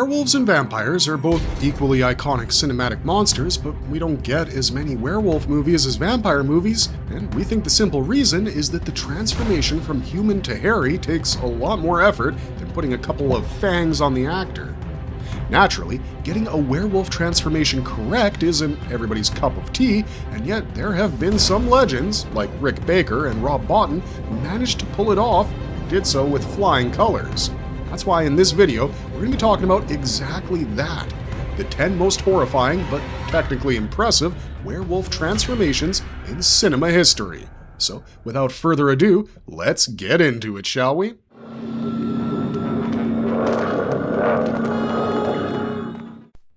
Werewolves and vampires are both equally iconic cinematic monsters, but we don't get as many werewolf movies as vampire movies, and we think the simple reason is that the transformation from human to hairy takes a lot more effort than putting a couple of fangs on the actor. Naturally, getting a werewolf transformation correct isn't everybody's cup of tea, and yet there have been some legends, like Rick Baker and Rob Bottin, who managed to pull it off and did so with flying colors. That's why in this video, we're going to be talking about exactly that. The 10 most horrifying, but technically impressive, werewolf transformations in cinema history. So, without further ado, let's get into it, shall we?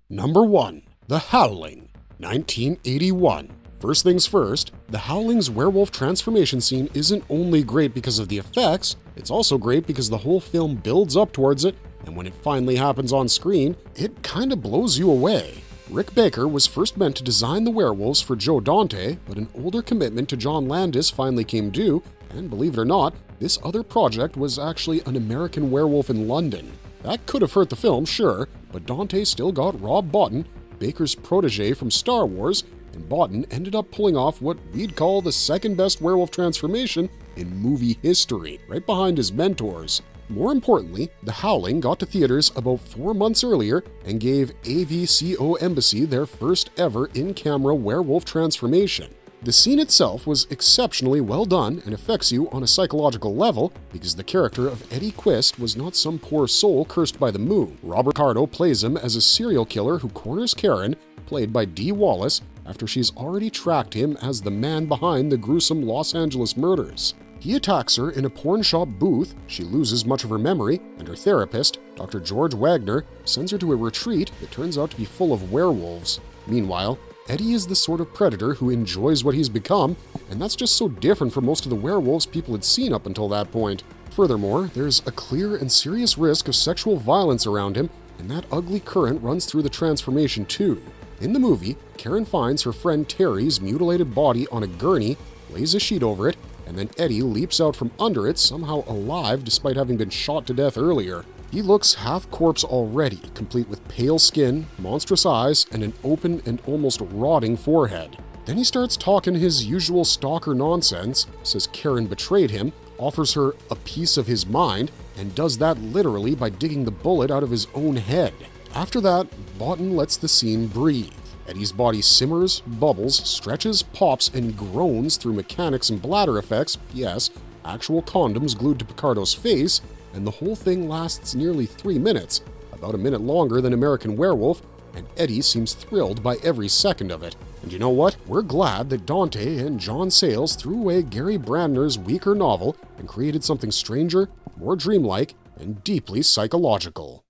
Number 1. The Howling, 1981. First things first, The Howling's werewolf transformation scene isn't only great because of the effects, it's also great because the whole film builds up towards it, and when it finally happens on screen, it kinda blows you away. Rick Baker was first meant to design the werewolves for Joe Dante, but an older commitment to John Landis finally came due, and believe it or not, this other project was actually an American Werewolf in London. That could have hurt the film, sure, but Dante still got Rob Bottin, Baker's protege from Star Wars, and Bottin ended up pulling off what we'd call the second best werewolf transformation in movie history, right behind his mentors. More importantly, The Howling got to theaters about 4 months earlier and gave AVCO Embassy their first ever in-camera werewolf transformation. The scene itself was exceptionally well done and affects you on a psychological level because the character of Eddie Quist was not some poor soul cursed by the moon. Robert Cardo plays him as a serial killer who corners Karen, played by Dee Wallace, after she's already tracked him as the man behind the gruesome Los Angeles murders. He attacks her in a pawn shop booth, she loses much of her memory, and her therapist, Dr. George Wagner, sends her to a retreat that turns out to be full of werewolves. Meanwhile, Eddie is the sort of predator who enjoys what he's become, and that's just so different from most of the werewolves people had seen up until that point. Furthermore, there's a clear and serious risk of sexual violence around him, and that ugly current runs through the transformation too. In the movie, Karen finds her friend Terry's mutilated body on a gurney, lays a sheet over it, and then Eddie leaps out from under it, somehow alive despite having been shot to death earlier. He looks half corpse already, complete with pale skin, monstrous eyes, and an open and almost rotting forehead. Then he starts talking his usual stalker nonsense, says Karen betrayed him, offers her a piece of his mind, and does that literally by digging the bullet out of his own head. After that, Bottin lets the scene breathe. Eddie's body simmers, bubbles, stretches, pops, and groans through mechanics and bladder effects, yes, actual condoms glued to Picardo's face, and the whole thing lasts nearly 3 minutes, about a minute longer than American Werewolf, and Eddie seems thrilled by every second of it. And you know what? We're glad that Dante and John Sayles threw away Gary Brandner's weaker novel and created something stranger, more dreamlike, and deeply psychological.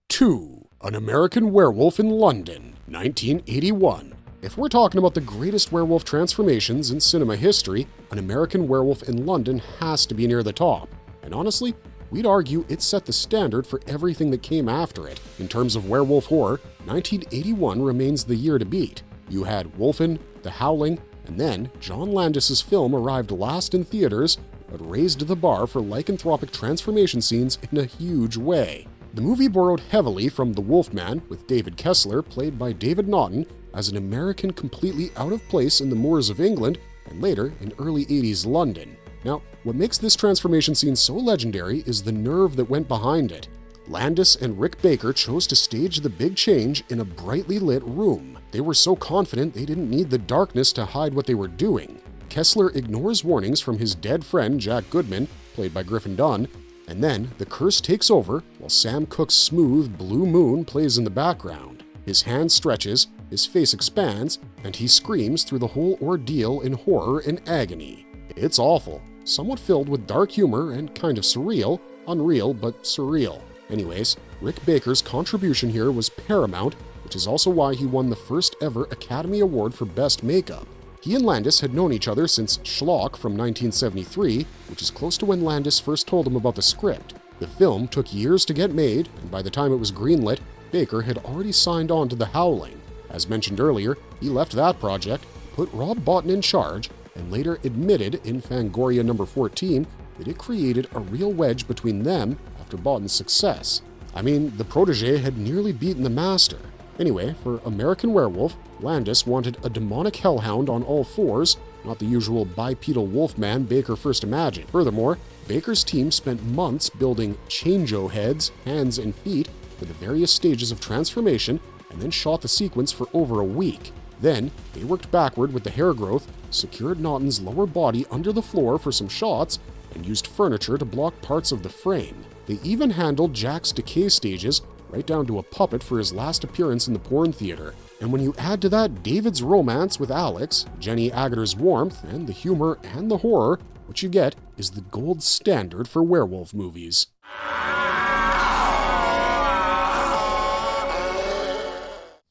2. An American Werewolf in London, 1981. If we're talking about the greatest werewolf transformations in cinema history, An American Werewolf in London has to be near the top. And honestly, we'd argue it set the standard for everything that came after it. In terms of werewolf horror, 1981 remains the year to beat. You had Wolfman, The Howling, and then John Landis's film arrived last in theaters, but raised the bar for lycanthropic transformation scenes in a huge way. The movie borrowed heavily from The Wolfman, with David Kessler, played by David Naughton, as an American completely out of place in the moors of England, and later in early 80s London. Now, what makes this transformation scene so legendary is the nerve that went behind it. Landis and Rick Baker chose to stage the big change in a brightly lit room. They were so confident they didn't need the darkness to hide what they were doing. Kessler ignores warnings from his dead friend Jack Goodman, played by Griffin Dunne, and then the curse takes over while Sam Cooke's smooth Blue Moon plays in the background. His hand stretches, his face expands, and he screams through the whole ordeal in horror and agony. It's awful, somewhat filled with dark humor and kind of surreal, unreal but surreal. Anyways, Rick Baker's contribution here was paramount, which is also why he won the first ever Academy Award for Best Makeup. He and Landis had known each other since Schlock from 1973, which is close to when Landis first told him about the script. The film took years to get made, and by the time it was greenlit, Baker had already signed on to The Howling. As mentioned earlier, he left that project, put Rob Bottin in charge, and later admitted in Fangoria number 14 that it created a real wedge between them after Bottin's success. I mean, the protege had nearly beaten the master. Anyway, for American Werewolf, Landis wanted a demonic hellhound on all fours, not the usual bipedal Wolfman Baker first imagined. Furthermore, Baker's team spent months building change-o heads, hands, and feet for the various stages of transformation, and then shot the sequence for over a week. Then, they worked backward with the hair growth, secured Naughton's lower body under the floor for some shots, and used furniture to block parts of the frame. They even handled Jack's decay stages, right down to a puppet for his last appearance in the porn theater. And when you add to that David's romance with Alex, Jenny Aguter's warmth, and the humor and the horror, what you get is the gold standard for werewolf movies.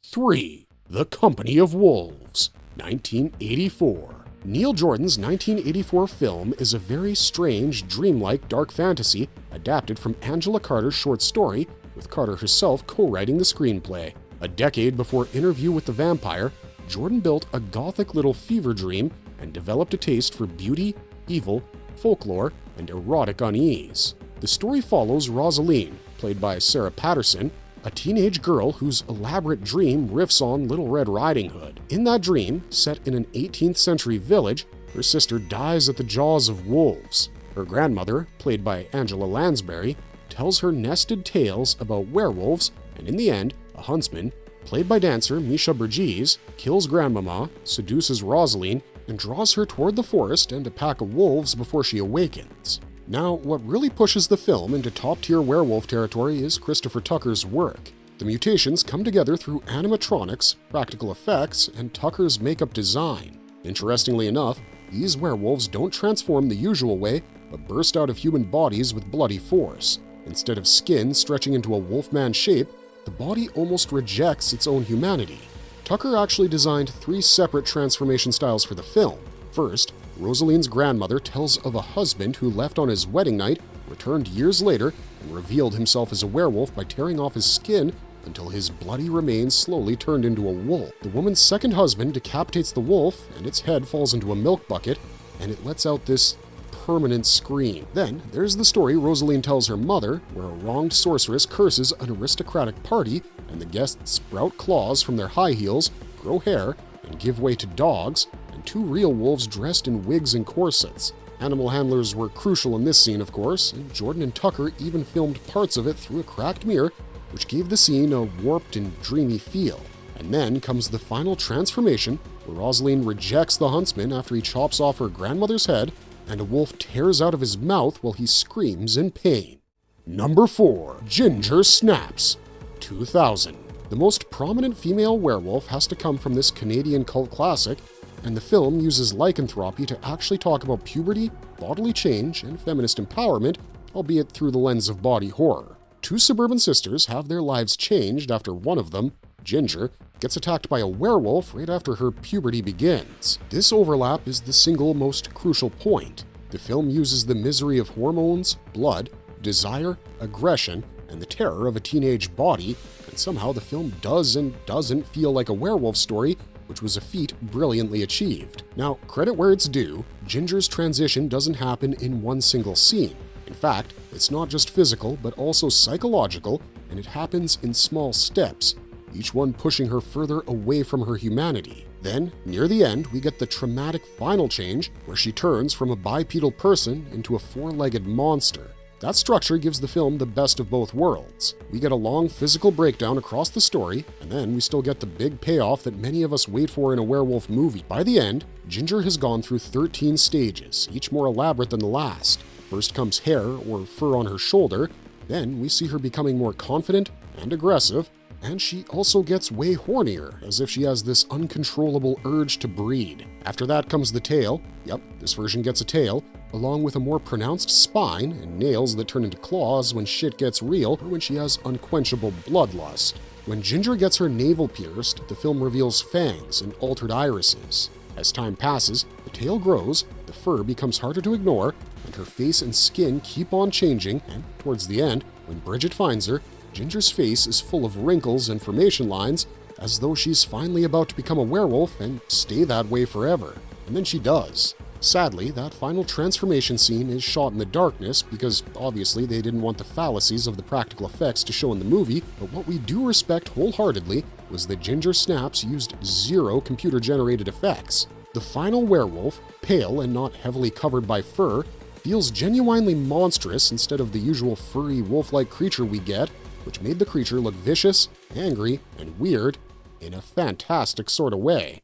3. The Company of Wolves, 1984. Neil Jordan's 1984 film is a very strange, dreamlike dark fantasy adapted from Angela Carter's short story, with Carter herself co-writing the screenplay. A decade before Interview with the Vampire, Jordan built a gothic little fever dream and developed a taste for beauty, evil, folklore, and erotic unease. The story follows Rosaline, played by Sarah Patterson, a teenage girl whose elaborate dream riffs on Little Red Riding Hood. In that dream, set in an 18th century village, her sister dies at the jaws of wolves. Her grandmother, played by Angela Lansbury, tells her nested tales about werewolves, and in the end, a huntsman, played by dancer Misha Burgess, kills Grandmama, seduces Rosaline, and draws her toward the forest and a pack of wolves before she awakens. Now, what really pushes the film into top-tier werewolf territory is Christopher Tucker's work. The mutations come together through animatronics, practical effects, and Tucker's makeup design. Interestingly enough, these werewolves don't transform the usual way, but burst out of human bodies with bloody force. Instead of skin stretching into a wolfman shape, the body almost rejects its own humanity. Tucker actually designed 3 separate transformation styles for the film. First, Rosaline's grandmother tells of a husband who left on his wedding night, returned years later, and revealed himself as a werewolf by tearing off his skin until his bloody remains slowly turned into a wolf. The woman's second husband decapitates the wolf, and its head falls into a milk bucket, and it lets out this permanent scream. Then, there's the story Rosaline tells her mother, where a wronged sorceress curses an aristocratic party, and the guests sprout claws from their high heels, grow hair, and give way to dogs, and 2 real wolves dressed in wigs and corsets. Animal handlers were crucial in this scene, of course, and Jordan and Tucker even filmed parts of it through a cracked mirror, which gave the scene a warped and dreamy feel. And then comes the final transformation, where Rosaline rejects the huntsman after he chops off her grandmother's head, and a wolf tears out of his mouth while he screams in pain. Number 4. Ginger Snaps, 2000. The most prominent female werewolf has to come from this Canadian cult classic, and the film uses lycanthropy to actually talk about puberty, bodily change, and feminist empowerment, albeit through the lens of body horror. 2 suburban sisters have their lives changed after one of them, Ginger, gets attacked by a werewolf right after her puberty begins. This overlap is the single most crucial point. The film uses the misery of hormones, blood, desire, aggression, and the terror of a teenage body, and somehow the film does and doesn't feel like a werewolf story, which was a feat brilliantly achieved. Now, credit where it's due, Ginger's transition doesn't happen in one single scene. In fact, it's not just physical, but also psychological, and it happens in small steps, each one pushing her further away from her humanity. Then, near the end, we get the traumatic final change, where she turns from a bipedal person into a 4-legged monster. That structure gives the film the best of both worlds. We get a long physical breakdown across the story, and then we still get the big payoff that many of us wait for in a werewolf movie. By the end, Ginger has gone through 13 stages, each more elaborate than the last. First comes hair or fur on her shoulder, then we see her becoming more confident and aggressive, and she also gets way hornier, as if she has this uncontrollable urge to breed. After that comes the tail. Yep, this version gets a tail, along with a more pronounced spine and nails that turn into claws when shit gets real or when she has unquenchable bloodlust. When Ginger gets her navel pierced, the film reveals fangs and altered irises. As time passes, the tail grows, the fur becomes harder to ignore, and her face and skin keep on changing, and towards the end, when Bridget finds her, Ginger's face is full of wrinkles and formation lines, as though she's finally about to become a werewolf and stay that way forever. And then she does. Sadly, that final transformation scene is shot in the darkness because obviously they didn't want the fallacies of the practical effects to show in the movie, but what we do respect wholeheartedly was that Ginger Snaps used zero computer-generated effects. The final werewolf, pale and not heavily covered by fur, feels genuinely monstrous instead of the usual furry wolf-like creature we get, which made the creature look vicious, angry, and weird in a fantastic sort of way.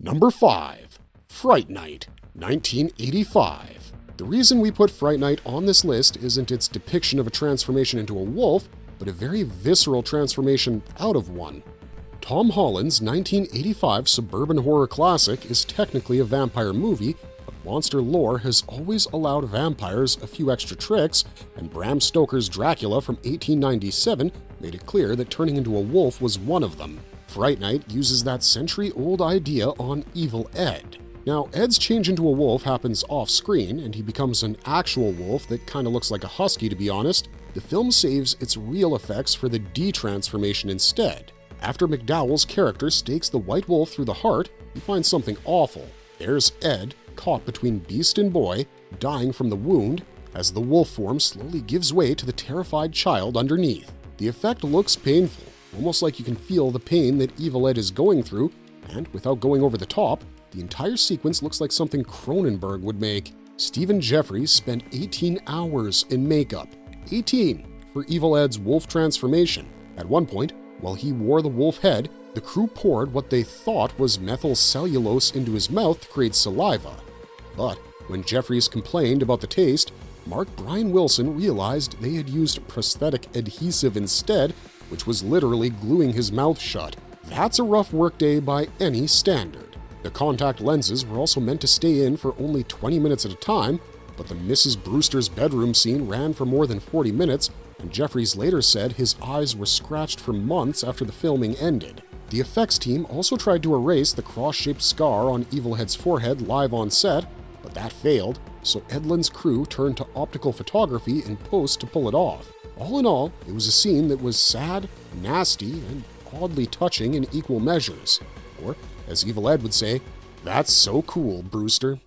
Number 5. Fright Night, 1985. The reason we put Fright Night on this list isn't its depiction of a transformation into a wolf, but a very visceral transformation out of one. Tom Holland's 1985 suburban horror classic is technically a vampire movie, but monster lore has always allowed vampires a few extra tricks, and Bram Stoker's Dracula from 1897 made it clear that turning into a wolf was one of them. Fright Night uses that century-old idea on Evil Ed. Now, Ed's change into a wolf happens off-screen, and he becomes an actual wolf that kind of looks like a husky, to be honest. The film saves its real effects for the D-transformation instead. After McDowell's character stakes the white wolf through the heart, he finds something awful. There's Ed, caught between beast and boy, dying from the wound, as the wolf form slowly gives way to the terrified child underneath. The effect looks painful, almost like you can feel the pain that Evil Ed is going through, and without going over the top, the entire sequence looks like something Cronenberg would make. Stephen Jeffries spent 18 hours in makeup. 18 for Evil Ed's wolf transformation. At one point, while he wore the wolf head, the crew poured what they thought was methyl cellulose into his mouth to create saliva. But when Jeffries complained about the taste, Mark Brian Wilson realized they had used prosthetic adhesive instead, which was literally gluing his mouth shut. That's a rough workday by any standard. The contact lenses were also meant to stay in for only 20 minutes at a time, but the Mrs. Brewster's bedroom scene ran for more than 40 minutes, and Jeffries later said his eyes were scratched for months after the filming ended. The effects team also tried to erase the cross-shaped scar on Evil Ed's forehead live on set, but that failed, so Edlund's crew turned to optical photography in post to pull it off. All in all, it was a scene that was sad, nasty, and oddly touching in equal measures. Or, as Evil Ed would say, "That's so cool, Brewster."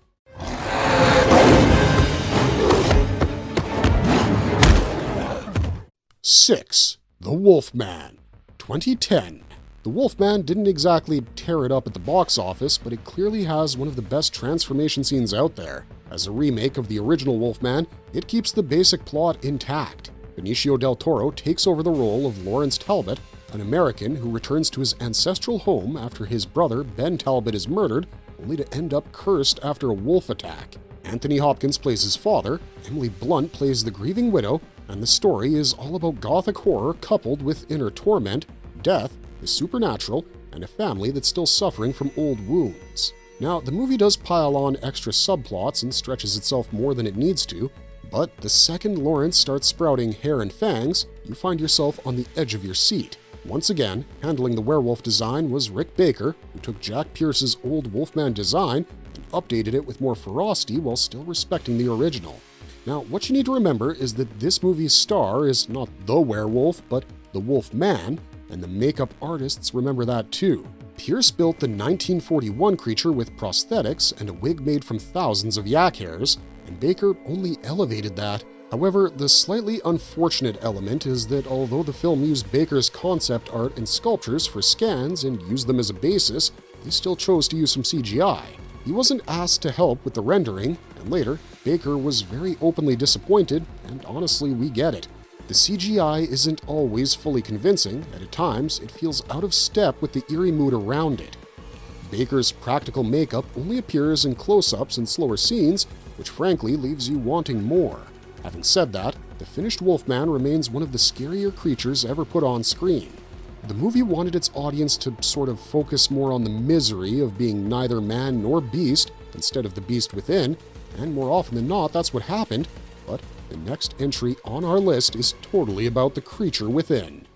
Six. The Wolfman, 2010. The Wolfman didn't exactly tear it up at the box office, but it clearly has one of the best transformation scenes out there. As a remake of the original Wolfman, it keeps the basic plot intact. Benicio del Toro takes over the role of Lawrence Talbot, an American who returns to his ancestral home after his brother Ben Talbot is murdered, only to end up cursed after a wolf attack. Anthony Hopkins plays his father, Emily Blunt plays the grieving widow, and the story is all about gothic horror coupled with inner torment, death, the supernatural, and a family that's still suffering from old wounds. Now, the movie does pile on extra subplots and stretches itself more than it needs to, but the second Lawrence starts sprouting hair and fangs, you find yourself on the edge of your seat. Once again, handling the werewolf design was Rick Baker, who took Jack Pierce's old Wolfman design and updated it with more ferocity while still respecting the original. Now, what you need to remember is that this movie's star is not the werewolf, but the Wolfman, and the makeup artists remember that too. Pierce built the 1941 creature with prosthetics and a wig made from thousands of yak hairs, and Baker only elevated that. However, the slightly unfortunate element is that although the film used Baker's concept art and sculptures for scans and used them as a basis, they still chose to use some CGI. He wasn't asked to help with the rendering, and later, Baker was very openly disappointed, and honestly, we get it. The CGI isn't always fully convincing, and at times it feels out of step with the eerie mood around it. Baker's practical makeup only appears in close-ups and slower scenes, which frankly leaves you wanting more. Having said that, the finished Wolfman remains one of the scarier creatures ever put on screen. The movie wanted its audience to sort of focus more on the misery of being neither man nor beast instead of the beast within, and more often than not, that's what happened, but the next entry on our list is totally about the creature within.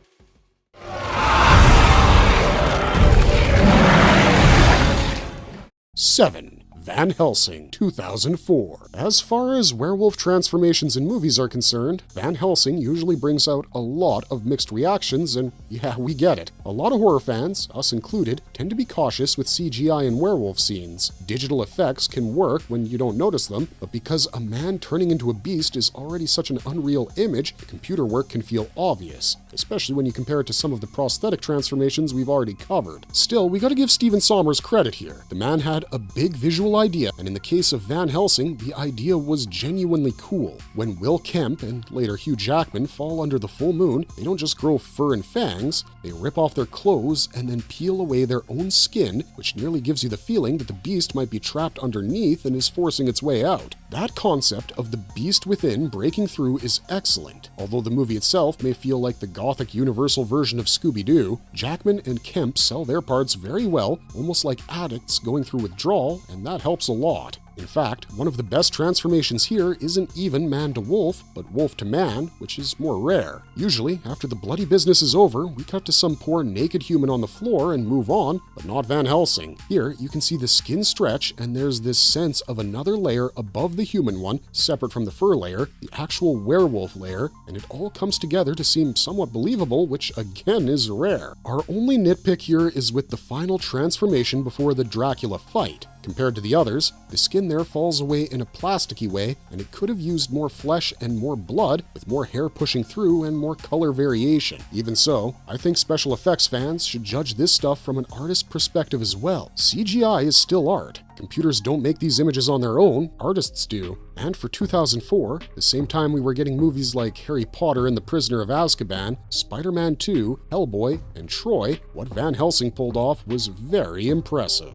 7. Van Helsing, 2004. As far as werewolf transformations in movies are concerned, Van Helsing usually brings out a lot of mixed reactions, and yeah, we get it. A lot of horror fans, us included, tend to be cautious with CGI in werewolf scenes. Digital effects can work when you don't notice them, but because a man turning into a beast is already such an unreal image, computer work can feel obvious, especially when you compare it to some of the prosthetic transformations we've already covered. Still, we gotta give Stephen Sommers credit here. The man had a big visual idea, and in the case of Van Helsing, the idea was genuinely cool. When Will Kemp and later Hugh Jackman fall under the full moon, they don't just grow fur and fangs, they rip off their clothes and then peel away their own skin, which nearly gives you the feeling that the beast might be trapped underneath and is forcing its way out. That concept of the beast within breaking through is excellent. Although the movie itself may feel like the gothic universal version of Scooby-Doo, Jackman and Kemp sell their parts very well, almost like addicts going through withdrawal, and that helps a lot. In fact, one of the best transformations here isn't even man to wolf, but wolf to man, which is more rare. Usually, after the bloody business is over, we cut to some poor naked human on the floor and move on, but not Van Helsing. Here, you can see the skin stretch, and there's this sense of another layer above the human one, separate from the fur layer, the actual werewolf layer, and it all comes together to seem somewhat believable, which again is rare. Our only nitpick here is with the final transformation before the Dracula fight. Compared to the others, the skin there falls away in a plasticky way, and it could have used more flesh and more blood, with more hair pushing through and more color variation. Even so, I think special effects fans should judge this stuff from an artist's perspective as well. CGI is still art. Computers don't make these images on their own, artists do. And for 2004, the same time we were getting movies like Harry Potter and the Prisoner of Azkaban, Spider-Man 2, Hellboy, and Troy, what Van Helsing pulled off was very impressive.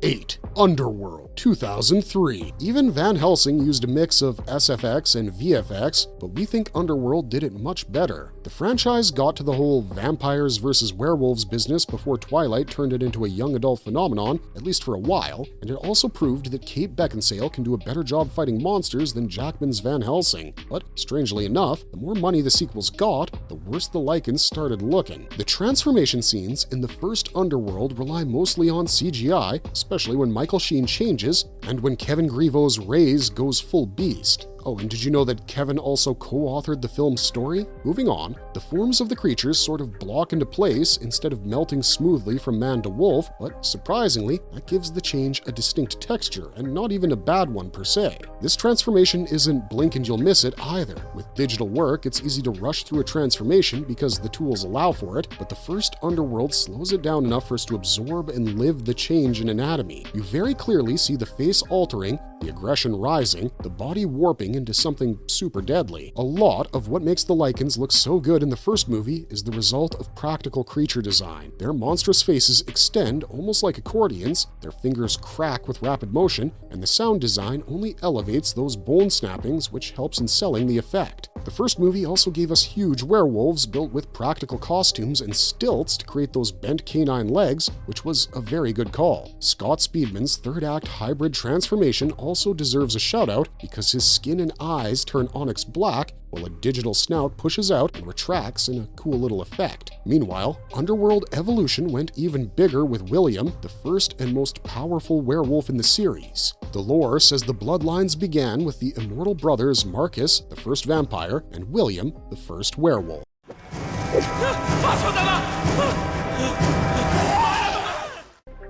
8. Underworld, 2003. Even Van Helsing used a mix of SFX and VFX, but we think Underworld did it much better. The franchise got to the whole vampires versus werewolves business before Twilight turned it into a young adult phenomenon, at least for a while, and it also proved that Kate Beckinsale can do a better job fighting monsters than Jackman's Van Helsing. But strangely enough, the more money the sequels got, the worse the lichens started looking. The transformation scenes in the first Underworld rely mostly on CGI, especially when Michael Sheen changes, and when Kevin Grievo's Rays goes full beast. Oh, and did you know that Kevin also co-authored the film's story? Moving on, the forms of the creatures sort of block into place instead of melting smoothly from man to wolf, but surprisingly, that gives the change a distinct texture, and not even a bad one per se. This transformation isn't blink and you'll miss it either. With digital work, it's easy to rush through a transformation because the tools allow for it, but the first Underworld slows it down enough for us to absorb and live the change in anatomy. You very clearly see the face altering, the aggression rising, the body warping into something super deadly. A lot of what makes the lichens look so good in the first movie is the result of practical creature design. Their monstrous faces extend almost like accordions, their fingers crack with rapid motion, and the sound design only elevates those bone snappings, which helps in selling the effect. The first movie also gave us huge werewolves built with practical costumes and stilts to create those bent canine legs, which was a very good call. Scott Speedman's third act hybrid transformation also deserves a shout out because his skin and eyes turn onyx black while a digital snout pushes out and retracts in a cool little effect. Meanwhile, Underworld evolution went even bigger with William, the first and most powerful werewolf in the series. The lore says the bloodlines began with the immortal brothers Marcus, the first vampire, and William, the first werewolf.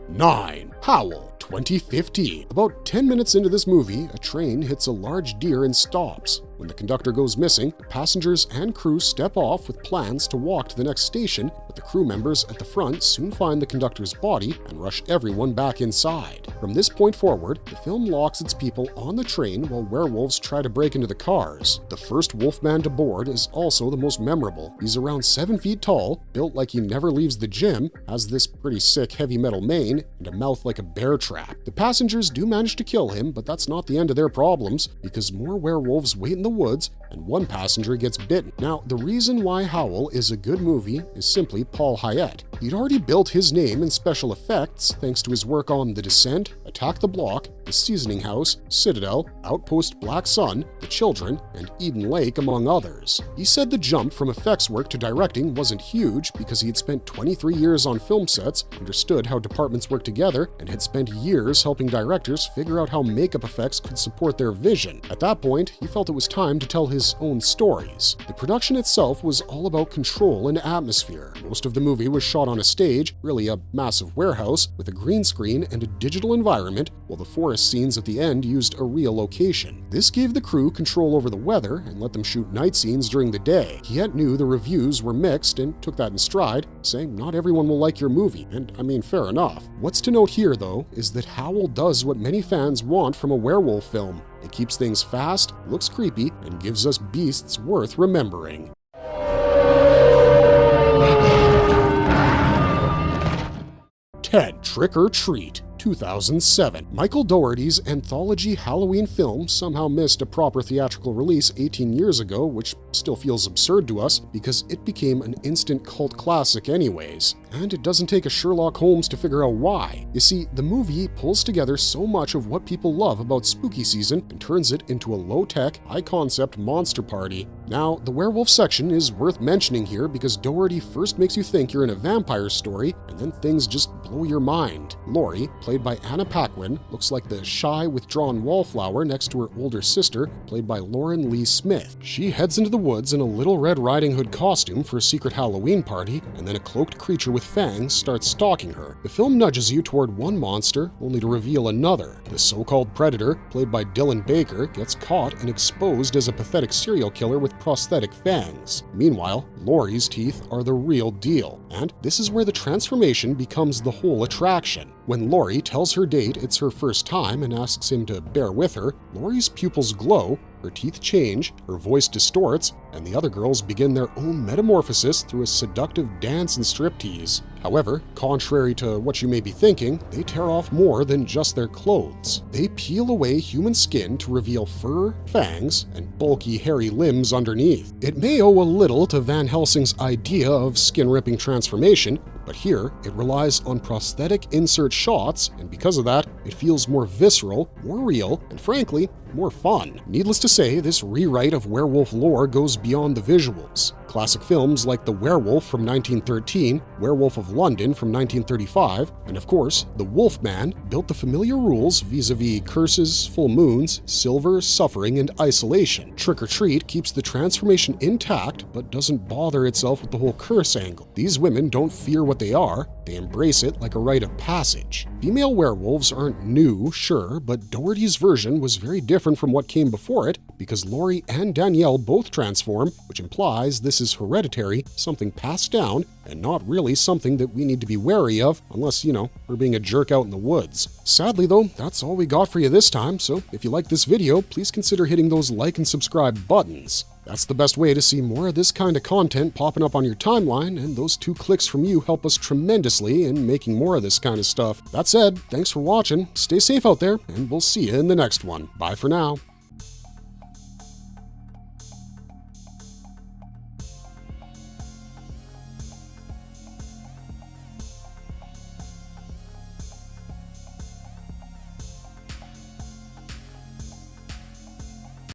9. Howl, 2015. About 10 minutes into this movie, a train hits a large deer and stops. When the conductor goes missing, the passengers and crew step off with plans to walk to the next station, but the crew members at the front soon find the conductor's body and rush everyone back inside. From this point forward, the film locks its people on the train while werewolves try to break into the cars. The first Wolfman to board is also the most memorable. He's around 7 feet tall, built like he never leaves the gym, has this pretty sick heavy metal mane, and a mouth like a bear trap. The passengers do manage to kill him, but that's not the end of their problems, because more werewolves wait in the woods and one passenger gets bitten. Now, the reason why Howl is a good movie is simply Paul Hyett. He'd already built his name in special effects thanks to his work on The Descent, Attack the Block, the Seasoning House, Citadel, Outpost Black Sun, The Children, and Eden Lake, among others. He said the jump from effects work to directing wasn't huge because he had spent 23 years on film sets, understood how departments work together, and had spent years helping directors figure out how makeup effects could support their vision. At that point, he felt it was time to tell his own stories. The production itself was all about control and atmosphere. Most of the movie was shot on a stage, really a massive warehouse, with a green screen and a digital environment, while the forest scenes at the end used a real location. This gave the crew control over the weather and let them shoot night scenes during the day. He yet knew the reviews were mixed and took that in stride, saying not everyone will like your movie, and I mean, fair enough. What's to note here, though, is that Howl does what many fans want from a werewolf film. It keeps things fast, looks creepy, and gives us beasts worth remembering. Ted Trick or Treat, 2007. Michael Dougherty's anthology Halloween film somehow missed a proper theatrical release 18 years ago, which still feels absurd to us because it became an instant cult classic anyways. And it doesn't take a Sherlock Holmes to figure out why. You see, the movie pulls together so much of what people love about spooky season and turns it into a low-tech, high-concept monster party. Now, the werewolf section is worth mentioning here because Dougherty first makes you think you're in a vampire story, and then things just blow your mind. Laurie, played by Anna Paquin, looks like the shy, withdrawn wallflower next to her older sister, played by Lauren Lee Smith. She heads into the woods in a Little Red Riding Hood costume for a secret Halloween party, and then a cloaked creature with fangs starts stalking her. The film nudges you toward one monster, only to reveal another. The so-called predator, played by Dylan Baker, gets caught and exposed as a pathetic serial killer with prosthetic fangs. Meanwhile, Laurie's teeth are the real deal, and this is where the transformation becomes the whole attraction. When Laurie tells her date it's her first time and asks him to bear with her, Laurie's pupils glow, her teeth change, her voice distorts, and the other girls begin their own metamorphosis through a seductive dance and striptease. However, contrary to what you may be thinking, they tear off more than just their clothes. They peel away human skin to reveal fur, fangs, and bulky hairy limbs underneath. It may owe a little to Van Helsing's idea of skin-ripping transformation, but here it relies on prosthetic insert shots, and because of that, it feels more visceral, more real, and frankly, more fun. Needless to say, this rewrite of werewolf lore goes beyond the visuals. Classic films like The Werewolf from 1913, Werewolf of London from 1935, and of course, The Wolfman built the familiar rules vis-a-vis curses, full moons, silver, suffering, and isolation. Trick or Treat keeps the transformation intact, but doesn't bother itself with the whole curse angle. These women don't fear what they are, they embrace it like a rite of passage. Female werewolves aren't new, sure, but Dougherty's version was very different from what came before it because Laurie and Danielle both transform, which implies this is hereditary, something passed down, and not really something that we need to be wary of unless, we're being a jerk out in the woods. Sadly though, that's all we got for you this time, so if you like this video, please consider hitting those like and subscribe buttons. That's the best way to see more of this kind of content popping up on your timeline, and those 2 clicks from you help us tremendously in making more of this kind of stuff. That said, thanks for watching, stay safe out there, and we'll see you in the next one. Bye for now.